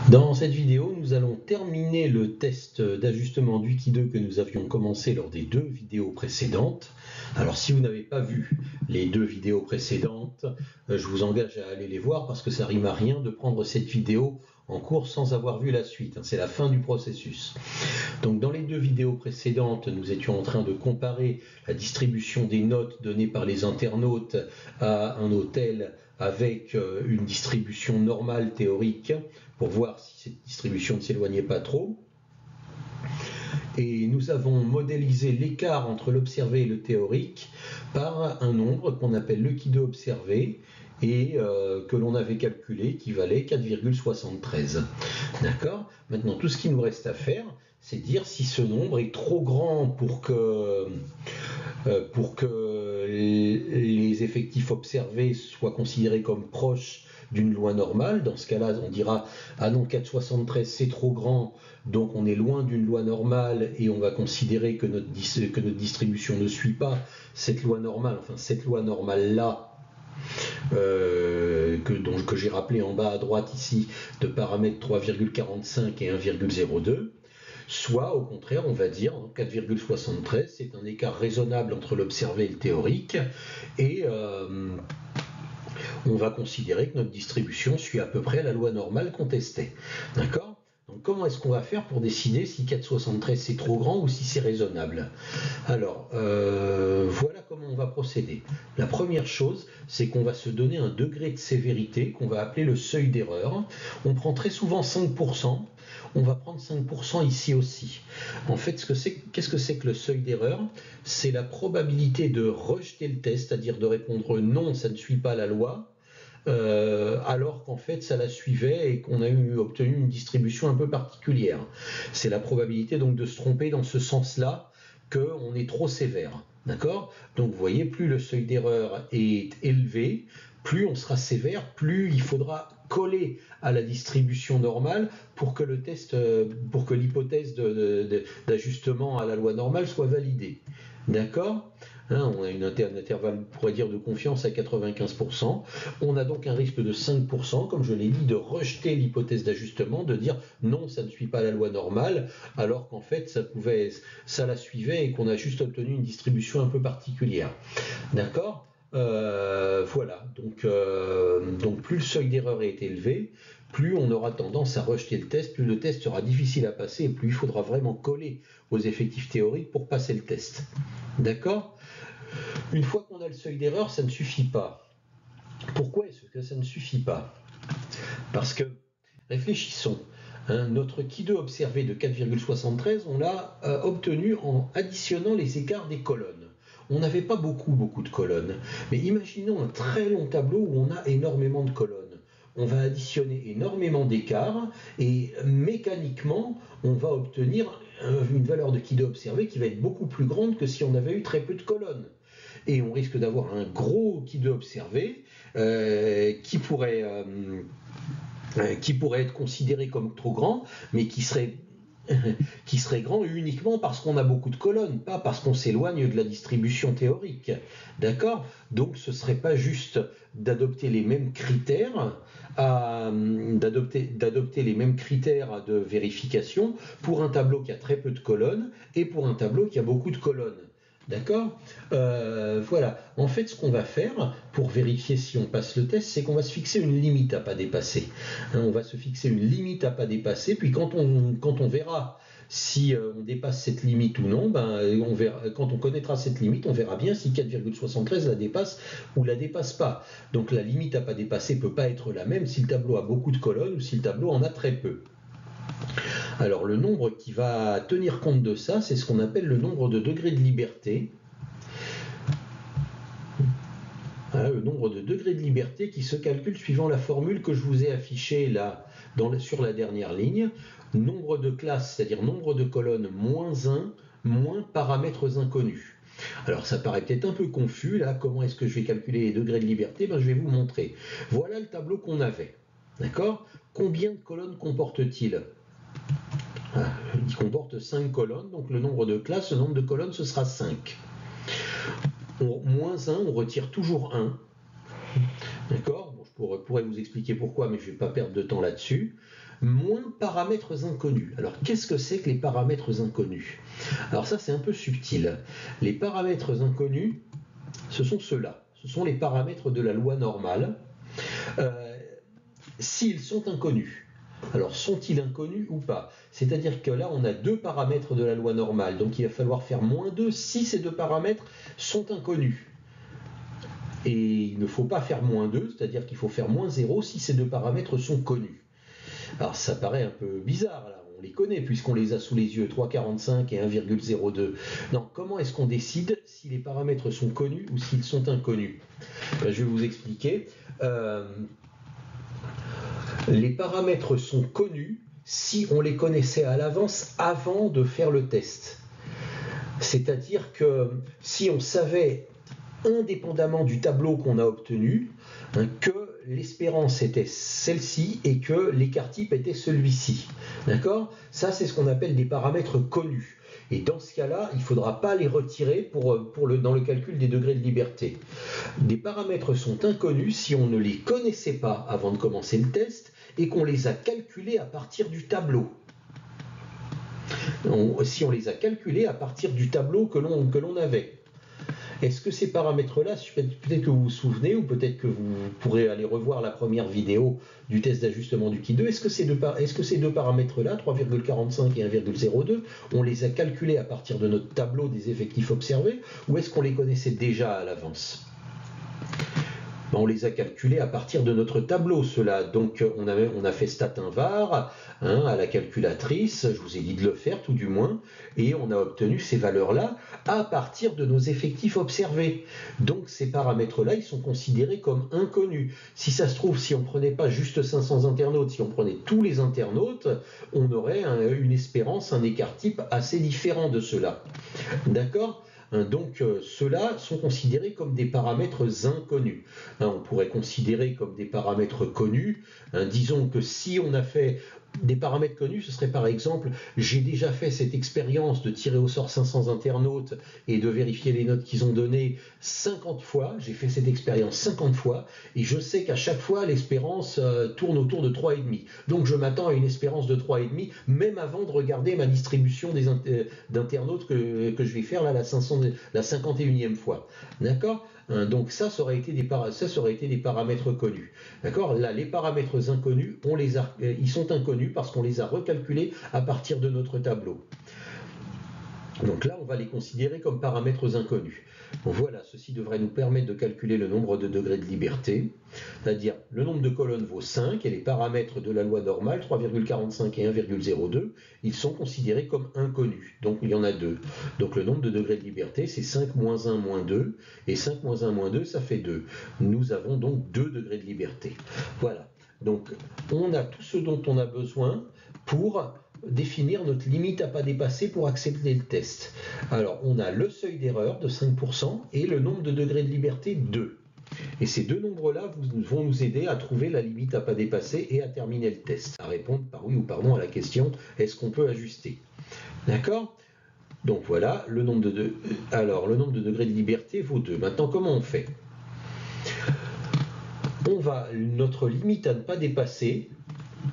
Dans cette vidéo, nous allons terminer le test d'ajustement du Wiki 2 que nous avions commencé lors des deux vidéos précédentes. Alors si vous n'avez pas vu les deux vidéos précédentes, je vous engage à aller les voir parce que ça rime à rien de prendre cette vidéo en cours sans avoir vu la suite. C'est la fin du processus. Donc dans les deux vidéos précédentes, nous étions en train de comparer la distribution des notes données par les internautes à un hôtel avec une distribution normale théorique pour voir si cette distribution ne s'éloignait pas trop. Et nous avons modélisé l'écart entre l'observé et le théorique par un nombre qu'on appelle le Wiki 2 observé et que l'on avait calculé qui valait 4,73. D'accord ? Maintenant, tout ce qu'il nous reste à faire, c'est dire si ce nombre est trop grand pour que les effectifs observés soient considérés comme proches d'une loi normale. Dans ce cas-là, on dira « Ah non, 4,73 c'est trop grand, donc on est loin d'une loi normale et on va considérer que notre distribution ne suit pas cette loi normale, enfin cette loi normale-là, que j'ai rappelé en bas à droite ici, de paramètres 3,45 et 1,02. Soit, au contraire, on va dire 4,73, c'est un écart raisonnable entre l'observé et le théorique, et on va considérer que notre distribution suit à peu près la loi normale contestée. D'accord ? Donc comment est-ce qu'on va faire pour décider si 4,73 c'est trop grand ou si c'est raisonnable? Alors, voilà comment on va procéder. La première chose, c'est qu'on va se donner un degré de sévérité qu'on va appeler le seuil d'erreur. On prend très souvent 5%. On va prendre 5% ici aussi. En fait, qu'est-ce que c'est que le seuil d'erreur? C'est la probabilité de rejeter le test, c'est-à-dire de répondre non, ça ne suit pas la loi, alors qu'en fait ça la suivait et qu'on a obtenu une distribution un peu particulière. C'est la probabilité donc de se tromper dans ce sens-là, qu'on est trop sévère. D'accord? Donc vous voyez, plus le seuil d'erreur est élevé, plus on sera sévère, plus il faudra coller à la distribution normale pour que l'hypothèse d'ajustement à la loi normale soit validée. D'accord? On a un intervalle, on pourrait dire, de confiance à 95%. On a donc un risque de 5%, comme je l'ai dit, de rejeter l'hypothèse d'ajustement, de dire non, ça ne suit pas la loi normale, alors qu'en fait, ça la suivait et qu'on a juste obtenu une distribution un peu particulière. D'accord ? Voilà, donc plus le seuil d'erreur est élevé, plus on aura tendance à rejeter le test, plus le test sera difficile à passer, et plus il faudra vraiment coller aux effectifs théoriques pour passer le test. D'accord ? Une fois qu'on a le seuil d'erreur, ça ne suffit pas. Pourquoi est-ce que ça ne suffit pas? Parce que, réfléchissons, notre Wiki 2 observé de 4,73, on l'a obtenu en additionnant les écarts des colonnes. On n'avait pas beaucoup de colonnes, mais imaginons un très long tableau où on a énormément de colonnes. On va additionner énormément d'écarts et mécaniquement, on va obtenir une valeur de Wiki 2 observé qui va être beaucoup plus grande que si on avait eu très peu de colonnes. Et on risque d'avoir un gros Wiki 2 observé qui pourrait être considéré comme trop grand, mais qui serait grand uniquement parce qu'on a beaucoup de colonnes, pas parce qu'on s'éloigne de la distribution théorique. D'accord? Donc ce ne serait pas juste d'adopter les mêmes critères, d'adopter les mêmes critères de vérification pour un tableau qui a très peu de colonnes et pour un tableau qui a beaucoup de colonnes. D'accord? Voilà. En fait, ce qu'on va faire pour vérifier si on passe le test, c'est qu'on va se fixer une limite à pas dépasser. On va se fixer une limite à pas dépasser, puis quand on verra si on dépasse cette limite ou non, quand on connaîtra cette limite, on verra bien si 4,73 la dépasse ou la dépasse pas. Donc la limite à pas dépasser peut pas être la même si le tableau a beaucoup de colonnes ou si le tableau en a très peu. Alors le nombre qui va tenir compte de ça, c'est ce qu'on appelle le nombre de degrés de liberté. Voilà, le nombre de degrés de liberté qui se calcule suivant la formule que je vous ai affichée là sur la dernière ligne. Nombre de classes, c'est-à-dire nombre de colonnes moins 1, moins paramètres inconnus. Alors ça paraît peut-être un peu confus là, comment est-ce que je vais calculer les degrés de liberté? Je vais vous montrer. Voilà le tableau qu'on avait. D'accord? Combien de colonnes comporte-t-il? Il comporte 5 colonnes, donc le nombre de classes, le nombre de colonnes, ce sera 5. Moins 1, on retire toujours 1. D'accord? Je pourrais vous expliquer pourquoi, mais je ne vais pas perdre de temps là-dessus. moins paramètres inconnus. Alors, qu'est-ce que c'est que les paramètres inconnus? Alors ça, c'est un peu subtil. Les paramètres inconnus, ce sont ceux-là. Ce sont les paramètres de la loi normale. S'ils sont inconnus. Alors, sont-ils inconnus ou pas? C'est-à-dire que là, on a deux paramètres de la loi normale. Donc, il va falloir faire moins 2 si ces deux paramètres sont inconnus. Et il ne faut pas faire moins 2, c'est-à-dire qu'il faut faire moins 0 si ces deux paramètres sont connus. Alors ça paraît un peu bizarre, là, on les connaît puisqu'on les a sous les yeux, 3,45 et 1,02. Non, comment est-ce qu'on décide si les paramètres sont connus ou s'ils sont inconnus? Je vais vous expliquer. Les paramètres sont connus si on les connaissait à l'avance avant de faire le test. C'est-à-dire que si on savait, indépendamment du tableau qu'on a obtenu, que l'espérance était celle-ci et que l'écart type était celui-ci. D'accord? Ça, c'est ce qu'on appelle des paramètres connus. Et dans ce cas-là, il ne faudra pas les retirer dans le calcul des degrés de liberté. Des paramètres sont inconnus si on ne les connaissait pas avant de commencer le test et qu'on les a calculés à partir du tableau. Si on les a calculés à partir du tableau que l'on avait. Est-ce que ces paramètres-là, peut-être que vous vous souvenez, ou peut-être que vous pourrez aller revoir la première vidéo du test d'ajustement du Ki2, est-ce que ces deux paramètres-là, 3,45 et 1,02, on les a calculés à partir de notre tableau des effectifs observés, ou est-ce qu'on les connaissait déjà à l'avance? On les a calculés à partir de notre tableau, ceux-là. Donc on a fait stat1 var à la calculatrice, je vous ai dit de le faire tout du moins, et on a obtenu ces valeurs-là à partir de nos effectifs observés. Donc ces paramètres-là, ils sont considérés comme inconnus. Si ça se trouve, si on ne prenait pas juste 500 internautes, si on prenait tous les internautes, on aurait une espérance, un écart type assez différent de ceux-là. D'accord ? Donc ceux-là sont considérés comme des paramètres inconnus. On pourrait considérer comme des paramètres connus. Disons que si on a fait des paramètres connus, ce serait par exemple, j'ai déjà fait cette expérience de tirer au sort 500 internautes et de vérifier les notes qu'ils ont données 50 fois. J'ai fait cette expérience 50 fois et je sais qu'à chaque fois, l'espérance tourne autour de 3,5. Donc je m'attends à une espérance de 3,5, même avant de regarder ma distribution d'internautes que je vais faire là, la 51e fois. D'accord ? Donc ça aurait été des paramètres connus. D'accord ? Là, les paramètres inconnus, ils sont inconnus parce qu'on les a recalculés à partir de notre tableau. Donc là, on va les considérer comme paramètres inconnus. Donc voilà, ceci devrait nous permettre de calculer le nombre de degrés de liberté, c'est-à-dire le nombre de colonnes vaut 5 et les paramètres de la loi normale, 3,45 et 1,02, ils sont considérés comme inconnus. Donc il y en a deux. Donc le nombre de degrés de liberté, c'est 5 moins 1 moins 2, et 5 moins 1 moins 2, ça fait 2. Nous avons donc 2 degrés de liberté. Voilà. Donc on a tout ce dont on a besoin pour définir notre limite à pas dépasser pour accepter le test. Alors, on a le seuil d'erreur de 5% et le nombre de degrés de liberté 2. Et ces deux nombres-là vont nous aider à trouver la limite à pas dépasser et à terminer le test, à répondre par oui ou par non à la question « est-ce qu'on peut ajuster ?» D'accord ? Donc voilà, le nombre de degrés de liberté vaut 2. Maintenant, comment on fait ? Notre limite à ne pas dépasser,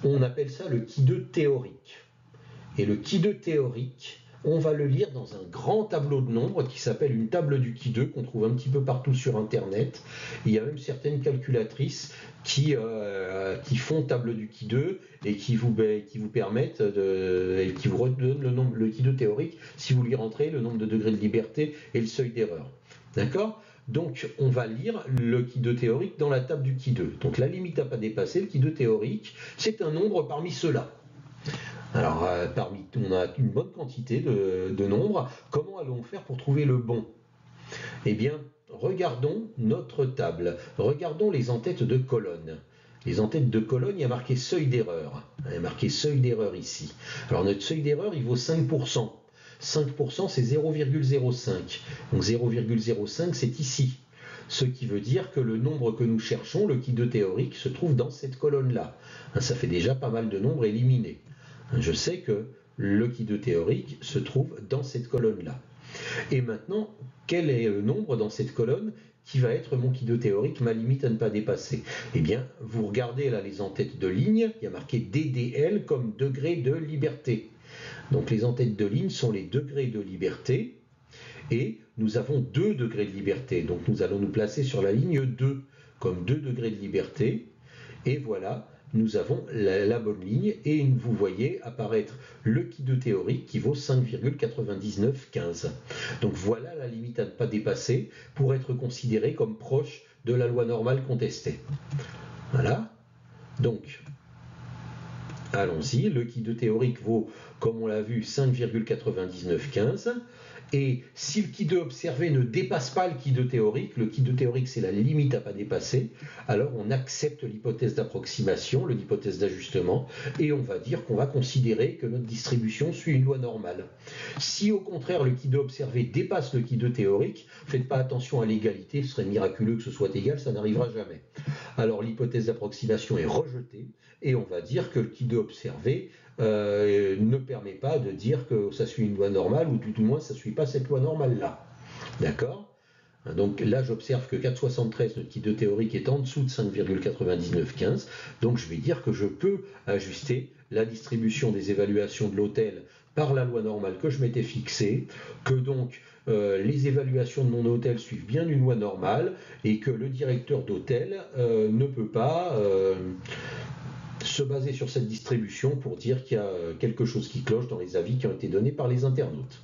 on appelle ça le Ki2 théorique. Et le Ki2 théorique, on va le lire dans un grand tableau de nombres qui s'appelle une table du Ki2 qu'on trouve un petit peu partout sur Internet. Il y a même certaines calculatrices qui font table du Ki2 et qui vous permettent et qui vous redonnent le Ki2 théorique si vous lui rentrez le nombre de degrés de liberté et le seuil d'erreur. D'accord ? Donc, on va lire le Ki2 théorique dans la table du Ki2. Donc, la limite à pas dépasser, le Ki2 théorique, c'est un nombre parmi ceux-là. Alors, on a une bonne quantité de nombres. Comment allons-nous faire pour trouver le bon? Eh bien, regardons notre table. Regardons les en-têtes de colonne. Les en-têtes de colonne, il y a marqué seuil d'erreur. Il y a marqué seuil d'erreur ici. Alors, notre seuil d'erreur, il vaut 5%. 5%, c'est 0,05. Donc, 0,05, c'est ici. Ce qui veut dire que le nombre que nous cherchons, le Ki2 théorique, se trouve dans cette colonne-là. Ça fait déjà pas mal de nombres éliminés. Je sais que le Ki2 théorique se trouve dans cette colonne-là. Et maintenant, quel est le nombre dans cette colonne qui va être mon Q2 théorique, ma limite à ne pas dépasser? Eh bien, vous regardez là les en-têtes de ligne, il y a marqué DDL comme degré de liberté. Donc les en-têtes de ligne sont les degrés de liberté, et nous avons 2 degrés de liberté. Donc nous allons nous placer sur la ligne 2 comme 2 degrés de liberté, et voilà, nous avons la bonne ligne, et vous voyez apparaître le Q2 théorique qui vaut 5,9915. Donc voilà la limite à ne pas dépasser pour être considéré comme proche de la loi normale contestée. Voilà, donc allons-y, le Q2 théorique vaut, comme on l'a vu, 5,9915. Et si le Q2 observé ne dépasse pas le Q2 théorique, le Q2 théorique c'est la limite à ne pas dépasser, alors on accepte l'hypothèse d'approximation, l'hypothèse d'ajustement, et on va dire qu'on va considérer que notre distribution suit une loi normale. Si au contraire le Q2 observé dépasse le Q2 théorique, faites pas attention à l'égalité, ce serait miraculeux que ce soit égal, ça n'arrivera jamais. Alors l'hypothèse d'approximation est rejetée, et on va dire que le Q2 observé ne permet pas de dire que ça suit une loi normale, ou tout au moins ça ne suit pas cette loi normale-là. D'accord? Donc là, j'observe que 4,73, notre Q2 théorique, est en dessous de 5,9915. Donc je vais dire que je peux ajuster la distribution des évaluations de l'hôtel par la loi normale que je m'étais fixée, que donc les évaluations de mon hôtel suivent bien une loi normale, et que le directeur d'hôtel ne peut pas se baser sur cette distribution pour dire qu'il y a quelque chose qui cloche dans les avis qui ont été donnés par les internautes.